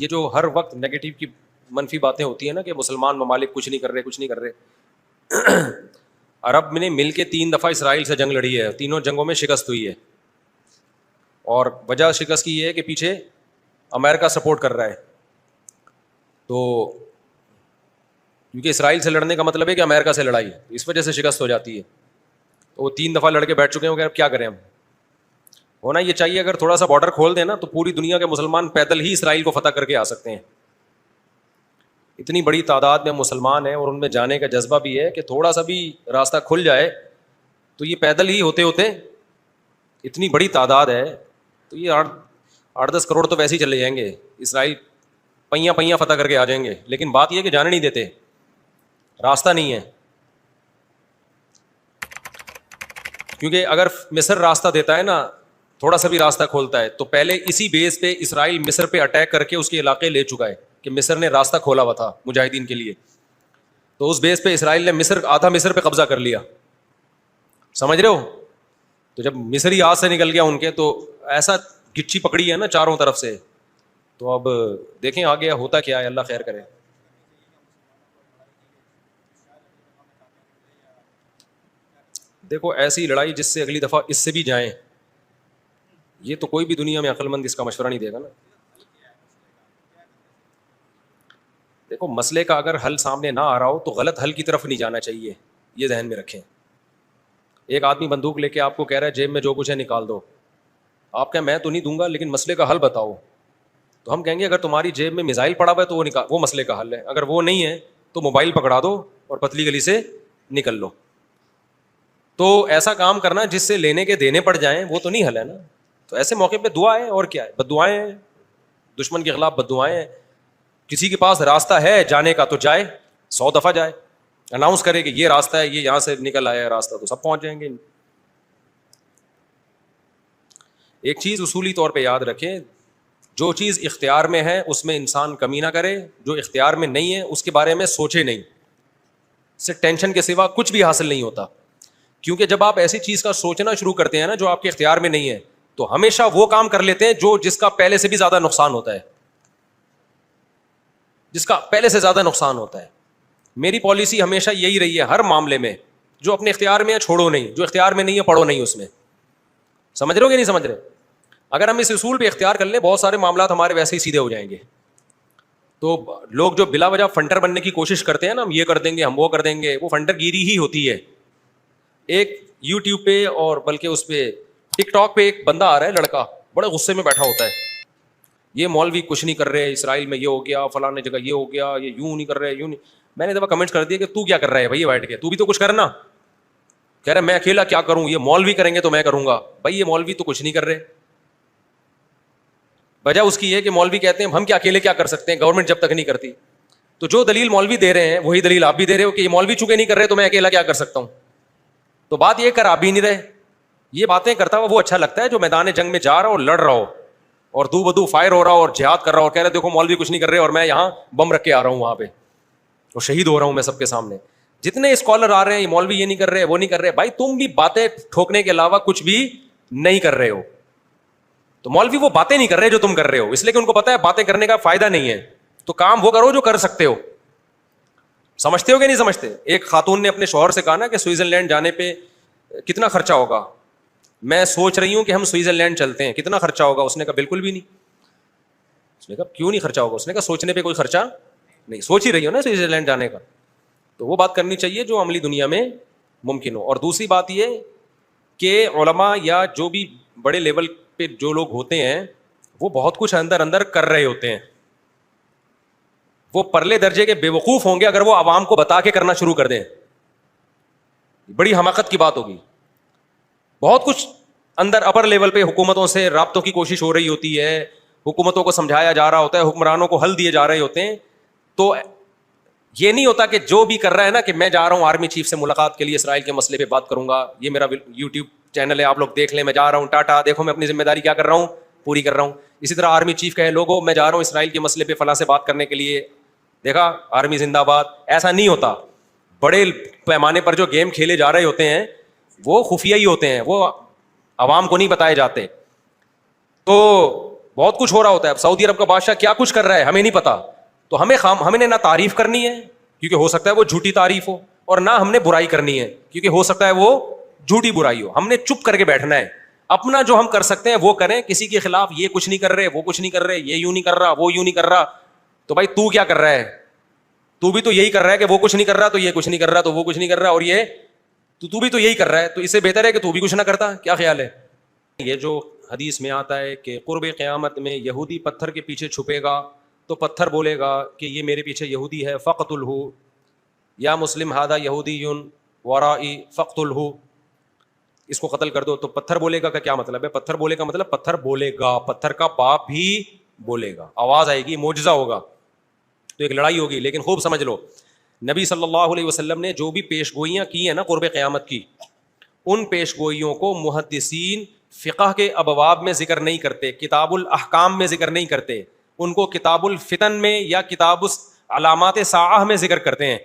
یہ جو ہر وقت نیگیٹو کی منفی باتیں ہوتی ہیں نا کہ مسلمان ممالک کچھ نہیں کر رہے. عرب نے مل کے 3 دفعہ اسرائیل سے جنگ لڑی ہے, تینوں جنگوں میں شکست ہوئی ہے, اور وجہ شکست کی یہ ہے کہ پیچھے امریکہ سپورٹ کر رہا ہے. تو کیونکہ اسرائیل سے لڑنے کا مطلب ہے کہ امریکہ سے لڑائی, اس وجہ سے شکست ہو جاتی ہے. تو وہ 3 دفعہ لڑ کے بیٹھ چکے ہیں کہ اب کیا کریں ہم. ہونا یہ چاہیے اگر تھوڑا سا بارڈر کھول دیں نا تو پوری دنیا کے مسلمان پیدل ہی اسرائیل کو فتح کر کے آ سکتے ہیں. اتنی بڑی تعداد میں مسلمان ہیں اور ان میں جانے کا جذبہ بھی ہے کہ تھوڑا سا بھی راستہ کھل جائے تو یہ پیدل ہی ہوتے ہوتے, اتنی بڑی تعداد ہے تو یہ 8-10 کروڑ تو ویسے ہی چلے جائیں گے. اسرائیل پہیاں فتح کر کے آ جائیں گے. لیکن بات یہ ہے کہ جانے نہیں دیتے, راستہ نہیں ہے. کیونکہ اگر مصر راستہ دیتا ہے نا, تھوڑا سا بھی راستہ کھولتا ہے, تو پہلے اسی بیس پہ اسرائیل مصر پہ اٹیک کر کے اس کے علاقے لے چکا ہے کہ مصر نے راستہ کھولا ہوا تھا مجاہدین کے لیے. تو اس بیس پہ اسرائیل نے آدھا مصر پہ قبضہ کر لیا. سمجھ رہے ہو؟ تو جب مصری ہاتھ سے نکل گیا ان کے, تو ایسا گچھی پکڑی ہے نا چاروں طرف سے. تو اب دیکھیں آگے ہوتا کیا ہے, اللہ خیر کرے. دیکھو ایسی لڑائی جس سے اگلی دفعہ اس سے بھی جائیں, یہ تو کوئی بھی دنیا میں عقل مند اس کا مشورہ نہیں دے گا نا. دیکھو مسئلے کا اگر حل سامنے نہ آ رہا ہو تو غلط حل کی طرف نہیں جانا چاہیے, یہ ذہن میں رکھیں. ایک آدمی بندوق لے کے آپ کو کہہ رہا ہے جیب میں جو کچھ ہے نکال دو, آپ کہیں میں تو نہیں دوں گا لیکن مسئلے کا حل بتاؤ. تو ہم کہیں گے اگر تمہاری جیب میں میزائل پڑا ہوا ہے تو وہ مسئلے کا حل ہے, اگر وہ نہیں ہے تو موبائل پکڑا دو اور پتلی گلی سے نکل لو. تو ایسا کام کرنا جس سے لینے کے دینے پڑ جائیں وہ تو نہیں حل ہے نا. تو ایسے موقع پہ دعا ہے, اور کیا ہے, بد دعائیں ہیں, دشمن کے خلاف بد دعائیں ہیں. کسی کے پاس راستہ ہے جانے کا تو جائے, 100 دفعہ جائے, اناؤنس کرے کہ یہ راستہ ہے, یہ یہاں سے نکل آیا ہے راستہ, تو سب پہنچ جائیں گے. ایک چیز اصولی طور پہ یاد رکھیں, جو چیز اختیار میں ہے اس میں انسان کمی نہ کرے, جو اختیار میں نہیں ہے اس کے بارے میں سوچے نہیں. اس سے ٹینشن کے سوا کچھ بھی حاصل نہیں ہوتا. کیونکہ جب آپ ایسی چیز کا سوچنا شروع کرتے ہیں نا جو آپ کے اختیار میں نہیں ہے, تو ہمیشہ وہ کام کر لیتے ہیں جس کا پہلے سے بھی زیادہ نقصان ہوتا ہے, جس کا پہلے سے زیادہ نقصان ہوتا ہے. میری پالیسی ہمیشہ یہی رہی ہے ہر معاملے میں, جو اپنے اختیار میں ہے چھوڑو نہیں, جو اختیار میں نہیں ہے پڑھو نہیں اس میں. سمجھ رہے ہو کہ نہیں سمجھ رہے؟ اگر ہم اس اصول پہ اختیار کر لیں بہت سارے معاملات ہمارے ویسے ہی سیدھے ہو جائیں گے. تو لوگ جو بلا وجہ فنٹر بننے کی کوشش کرتے ہیں نا, ہم یہ کر دیں گے, ہم وہ کر دیں گے, وہ فنٹر گیری ہی ہوتی ہے. ایک یوٹیوب پہ اور بلکہ اس پہ ٹک ٹاک پہ ایک بندہ آ رہا ہے, لڑکا بڑے غصے میں بیٹھا ہوتا ہے, یہ مولوی کچھ نہیں کر رہے, اسرائیل میں یہ ہو گیا, فلاں جگہ یہ ہو گیا, یہ یوں نہیں کر رہے, یوں نہیں. میں نے دفعہ کمنٹ کر دیا کہ تو کیا کر رہا ہے بھائی بیٹھ کے, تو بھی تو کچھ کرنا. کہہ رہا میں اکیلا کیا کروں, یہ مولوی کریں گے تو میں کروں گا. بھائی یہ مولوی تو کچھ نہیں کر رہے. وجہ اس کی ہے کہ مولوی کہتے ہیں ہم کیا اکیلے کیا کر سکتے ہیں, گورنمنٹ جب تک نہیں کرتی. تو جو دلیل مولوی دے رہے ہیں وہی دلیل آپ بھی دے رہے ہو کہ یہ مولوی چونکہ نہیں کر رہے تو میں اکیلا کیا کر سکتا ہوں. تو بات یہ کر آپ بھی نہیں رہے. یہ باتیں کرتا ہوا وہ اچھا لگتا ہے جو میدان جنگ میں جا رہا ہو اور لڑ رہا ہو اور دو بدو فائر ہو رہا ہو اور جہاد کر رہا ہو اور کہہ رہے دیکھو مولوی کچھ نہیں کر رہے اور میں یہاں بم رکھ کے آ رہا ہوں وہاں پہ اور شہید ہو رہا ہوں میں سب کے سامنے. جتنے اسکالر آ رہے ہیں یہ مولوی یہ نہیں کر رہے وہ نہیں کر رہے, بھائی تم بھی باتیں ٹھوکنے کے علاوہ کچھ بھی نہیں کر رہے ہو. تو مولوی وہ باتیں نہیں کر رہے جو تم کر رہے ہو, اس لیے کہ ان کو پتا ہے باتیں کرنے کا فائدہ نہیں ہے. تو کام وہ کرو جو کر سکتے ہو. سمجھتے ہو کہ نہیں سمجھتے؟ ایک خاتون نے اپنے شوہر سے کہا نا کہ سوئٹزرلینڈ جانے پہ کتنا خرچہ ہوگا, میں سوچ رہی ہوں کہ ہم سوئٹزرلینڈ چلتے ہیں, کتنا خرچہ ہوگا؟ اس نے کہا بالکل بھی نہیں. اس نے کہا کیوں نہیں خرچہ ہوگا؟ اس نے کہا سوچنے پہ کوئی خرچہ نہیں, سوچ ہی رہی ہو نا سوئٹزرلینڈ جانے کا. تو وہ بات کرنی چاہیے جو عملی دنیا میں ممکن ہو. اور دوسری بات یہ کہ علماء یا جو بھی بڑے لیول پہ جو لوگ ہوتے ہیں وہ بہت کچھ اندر اندر کر رہے ہوتے ہیں. وہ پرلے درجے کے بے وقوف ہوں گے اگر وہ عوام کو بتا کے کرنا شروع کر دیں, بڑی حماقت کی بات ہوگی. بہت کچھ اندر اپر لیول پہ حکومتوں سے رابطوں کی کوشش ہو رہی ہوتی ہے, حکومتوں کو سمجھایا جا رہا ہوتا ہے, حکمرانوں کو حل دیے جا رہے ہوتے ہیں. تو یہ نہیں ہوتا کہ جو بھی کر رہا ہے نا کہ میں جا رہا ہوں آرمی چیف سے ملاقات کے لیے اسرائیل کے مسئلے پہ بات کروں گا, یہ میرا یوٹیوب چینل ہے آپ لوگ دیکھ لیں, میں جا رہا ہوں ٹاٹا دیکھو میں اپنی ذمہ داری کیا کر رہا ہوں پوری کر رہا ہوں. اسی طرح آرمی چیف کہے لوگوں میں جا رہا ہوں اسرائیل کے مسئلے پہ فلاں سے بات کرنے کے لیے, دیکھا آرمی زندہ باد. ایسا نہیں ہوتا. بڑے پیمانے پر جو گیم کھیلے جا رہے ہوتے ہیں وہ خفیہ ہی ہوتے ہیں, وہ عوام کو نہیں بتائے جاتے. تو بہت کچھ ہو رہا ہوتا ہے. اب سعودی عرب کا بادشاہ کیا کچھ کر رہا ہے ہمیں نہیں پتا, تو ہمیں نہ تعریف کرنی ہے کیونکہ ہو سکتا ہے وہ جھوٹی تعریف ہو, اور نہ ہم نے برائی کرنی ہے کیونکہ ہو سکتا ہے وہ جھوٹی برائی ہو. ہم نے چپ کر کے بیٹھنا ہے, اپنا جو ہم کر سکتے ہیں وہ کریں, کسی کے خلاف یہ کچھ نہیں کر رہے, وہ کچھ نہیں کر رہے, یہ یوں نہیں کر رہا, وہ یوں نہیں کر رہا, تو بھائی تو کیا کر رہا ہے؟ تو بھی تو یہی کر رہا ہے کہ وہ کچھ نہیں کر رہا تو یہ کچھ نہیں کر رہا تو وہ کچھ نہیں کر رہا, اور یہ تو بھی تو یہی کر رہا ہے, تو اس سے بہتر ہے کہ تو بھی کچھ نہ کرتا. کیا خیال ہے؟ یہ جو حدیث میں آتا ہے کہ قرب قیامت میں یہودی پتھر کے پیچھے چھپے گا تو پتھر بولے گا کہ یہ میرے پیچھے یہودی ہے, فقتلہ یا مسلم ھذا یہودی ورائی فقتلہ, اس کو قتل کر دو. تو پتھر بولے گا کا کیا مطلب ہے؟ پتھر بولے کا مطلب پتھر بولے گا, پتھر کا باپ بھی بولے گا, آواز آئے گی, معجزہ ہوگا, تو ایک لڑائی ہوگی. لیکن خوب سمجھ لو, نبی صلی اللہ علیہ وسلم نے جو بھی پیش گوئیاں کی ہیں نا قرب قیامت کی, ان پیش گوئیوں کو محدثین فقہ کے ابواب میں ذکر نہیں کرتے, کتاب الاحکام میں ذکر نہیں کرتے, ان کو کتاب الفتن میں یا کتاب علامات ساعہ میں ذکر کرتے ہیں.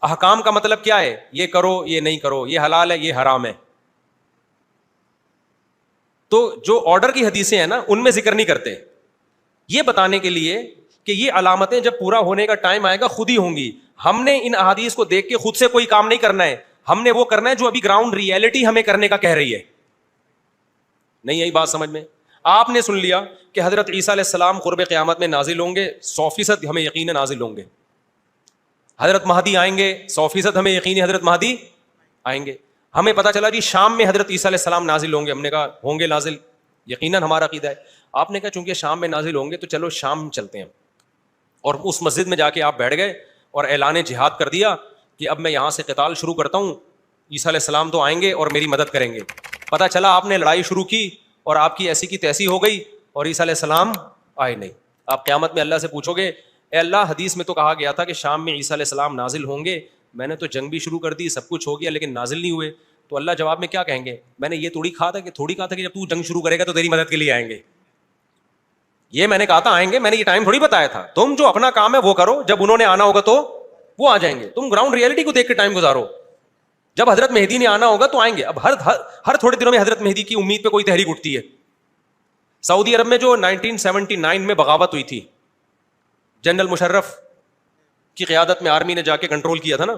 احکام کا مطلب کیا ہے؟ یہ کرو, یہ نہیں کرو, یہ حلال ہے, یہ حرام ہے. تو جو آرڈر کی حدیثیں ہیں نا ان میں ذکر نہیں کرتے, یہ بتانے کے لیے کہ یہ علامتیں جب پورا ہونے کا ٹائم آئے گا خود ہی ہوں گی. ہم نے ان احادیث کو دیکھ کے خود سے کوئی کام نہیں کرنا ہے, ہم نے وہ کرنا ہے جو ابھی گراؤنڈ ریئلٹی ہمیں کرنے کا کہہ رہی ہے. نہیں یہی بات سمجھ میں؟ آپ نے سن لیا کہ حضرت عیسیٰ علیہ السلام قرب قیامت میں نازل ہوں گے, 100% ہمیں یقین ہے نازل ہوں گے. حضرت مہدی آئیں گے, 100% ہمیں یقین ہے حضرت مہدی آئیں گے. ہمیں پتا چلا جی شام میں حضرت عیسیٰ علیہ السلام نازل ہوں گے, ہم نے کہا ہوں گے نازل, یقیناً ہمارا عقیدہ ہے. آپ نے کہا چونکہ شام میں نازل ہوں گے تو چلو شام چلتے ہیں, اور اس مسجد میں جا کے آپ بیٹھ گئے اور اعلان جہاد کر دیا کہ اب میں یہاں سے قتال شروع کرتا ہوں, عیسیٰ علیہ السلام تو آئیں گے اور میری مدد کریں گے. پتا چلا آپ نے لڑائی شروع کی اور آپ کی ایسی کی تیسی ہو گئی اور عیسیٰ علیہ السلام آئے نہیں. آپ قیامت میں اللہ سے پوچھو گے, اے اللہ حدیث میں تو کہا گیا تھا کہ شام میں عیسیٰ علیہ السلام نازل ہوں گے, میں نے تو جنگ بھی شروع کر دی, سب کچھ ہو گیا, لیکن نازل نہیں ہوئے. تو اللہ جواب میں کیا کہیں گے؟ میں نے یہ تھوڑی کہا تھا کہ جب تو جنگ شروع کرے گا تو تیری مدد کے لیے آئیں گے. یہ میں نے کہا تھا آئیں گے, میں نے یہ ٹائم تھوڑی بتایا تھا. تم جو اپنا کام ہے وہ کرو, جب انہوں نے آنا ہوگا تو وہ آ جائیں گے. تم گراؤنڈ ریئلٹی کو دیکھ کے ٹائم گزارو. جب حضرت مہدی نے آنا ہوگا تو آئیں گے. اب ہر تھوڑے دنوں میں حضرت مہدی کی امید پہ کوئی تحریک اٹھتی ہے. سعودی عرب میں جو 1979 میں بغاوت ہوئی تھی, جنرل مشرف کی قیادت میں آرمی نے جا کے کنٹرول کیا تھا نا,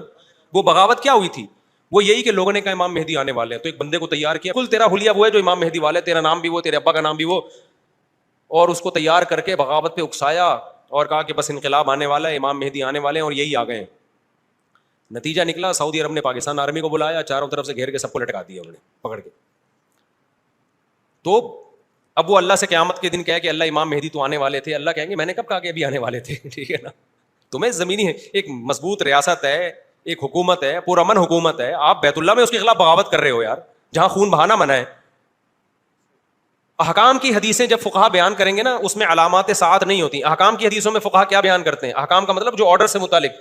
وہ بغاوت کیا ہوئی تھی؟ وہ یہی کہ لوگوں نے کہا امام مہدی آنے والے ہیں, تو ایک بندے کو تیار کیا, کل تیرا حلیہ وہ ہے جو امام مہدی والے, تیرا نام بھی وہ, تیرے ابا کا نام بھی وہ, اور اس کو تیار کر کے بغاوت پہ اکسایا اور کہا کہ بس انقلاب آنے والا ہے, امام مہدی آنے والے ہیں, اور یہی آ گئے. نتیجہ نکلا سعودی عرب نے پاکستان آرمی کو بلایا, چاروں طرف سے گھیر کے سب کو لٹکا دیا انہوں نے پکڑ کے. تو اب وہ اللہ سے قیامت کے دن کہے کہ اللہ امام مہدی تو آنے والے تھے, اللہ کہیں گے میں نے کب کہا کہ ابھی آنے والے تھے. ٹھیک ہے نا, تمہیں زمینی ایک مضبوط ریاست ہے, ایک حکومت ہے, پرامن حکومت ہے, آپ بیت اللہ میں اس کے خلاف بغاوت کر رہے ہو یار, جہاں خون بہانا منع ہے. احکام کی حدیثیں جب فقہا بیان کریں گے نا اس میں علامات ساعت نہیں ہوتی. احکام کی حدیثوں میں فقہا کیا بیان کرتے ہیں؟ احکام کا مطلب جو آرڈر سے متعلق,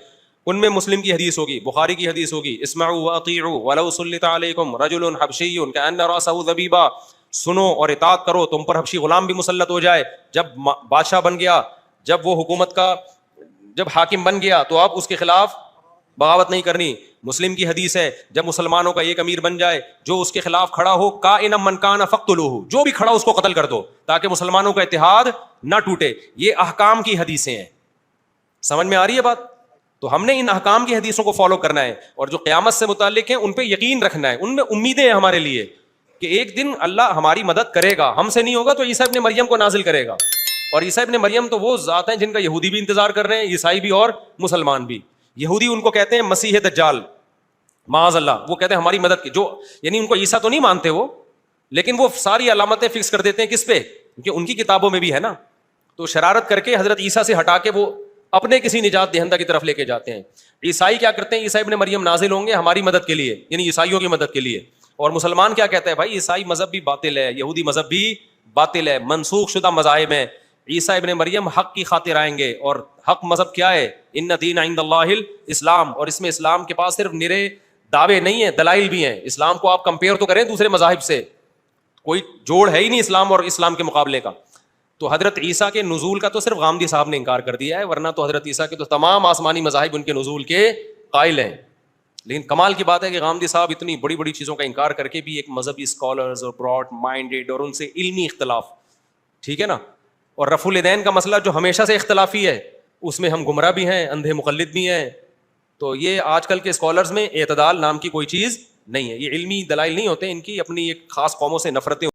ان میں مسلم کی حدیث ہوگی, بخاری کی حدیث ہوگی, اسمعوا واطیعوا ولو سلط علیکم رجل حبشی کأن رأسہ ذبیبہ, سنو اور اطاعت کرو, تم پر حبشی غلام بھی مسلط ہو جائے. جب بادشاہ بن گیا, جب وہ حکومت کا جب حاکم بن گیا تو آپ اس کے خلاف بغاوت نہیں کرنی. مسلم کی حدیث ہے جب مسلمانوں کا ایک امیر بن جائے جو اس کے خلاف کھڑا ہو, کائنا من کان فاقتلوہ, جو بھی کھڑا اس کو قتل کر دو تاکہ مسلمانوں کا اتحاد نہ ٹوٹے. یہ احکام کی حدیثیں ہیں. سمجھ میں آ رہی ہے بات؟ تو ہم نے ان احکام کی حدیثوں کو فالو کرنا ہے, اور جو قیامت سے متعلق ہیں ان پہ یقین رکھنا ہے, ان میں امیدیں ہیں ہمارے لیے کہ ایک دن اللہ ہماری مدد کرے گا. ہم سے نہیں ہوگا تو عیسیٰ ابن مریم کو نازل کرے گا, اور عیسیٰ ابن مریم تو وہ ذات ہیں جن کا یہودی بھی انتظار کر رہے ہیں, عیسائی بھی اور مسلمان بھی. یہودی ان کو کہتے ہیں مسیح دجال, معاذ اللہ, وہ کہتے ہیں ہماری مدد کی, جو یعنی ان کو عیسیٰ تو نہیں مانتے وہ, لیکن وہ ساری علامتیں فکس کر دیتے ہیں کس پہ؟ کیونکہ ان کی کتابوں میں بھی ہے نا. تو شرارت کر کے حضرت عیسیٰ سے ہٹا کے وہ اپنے کسی نجات دہندہ کی طرف لے کے جاتے ہیں. عیسائی کیا کرتے ہیں؟ عیسیٰ ابن مریم نازل ہوں گے ہماری مدد کے لیے, یعنی عیسائیوں کی مدد کے لیے. اور مسلمان کیا کہتے ہیں؟ بھائی عیسائی مذہب بھی باطل ہے, یہودی مذہب بھی باطل ہے, منسوخ شدہ مذاہب ہیں. عیسیٰ ابن مریم حق کی خاطر آئیں گے, اور حق مذہب کیا ہے؟ ان دین عند اللہ الاسلام, اور اس میں اسلام کے پاس صرف نرے دعوے نہیں ہیں, دلائل بھی ہیں. اسلام کو آپ کمپیئر تو کریں دوسرے مذاہب سے, کوئی جوڑ ہے ہی نہیں اسلام اور اسلام کے مقابلے کا. تو حضرت عیسیٰ کے نزول کا تو صرف غامدی صاحب نے انکار کر دیا ہے, ورنہ تو حضرت عیسیٰ کے تو تمام آسمانی مذاہب ان کے نزول کے قائل ہیں. لیکن کمال کی بات ہے کہ غامدی صاحب اتنی بڑی بڑی چیزوں کا انکار کر کے بھی ایک مذہبی اسکالرز اور براڈ مائنڈیڈ اور ان سے علمی اختلاف, ٹھیک ہے نا. اور رفع الیدین کا مسئلہ جو ہمیشہ سے اختلافی ہے, اس میں ہم گمراہ بھی ہیں, اندھے مقلد بھی ہیں. تو یہ آج کل کے اسکالرز میں اعتدال نام کی کوئی چیز نہیں ہے. یہ علمی دلائل نہیں ہوتے, ان کی اپنی ایک خاص قوموں سے نفرتیں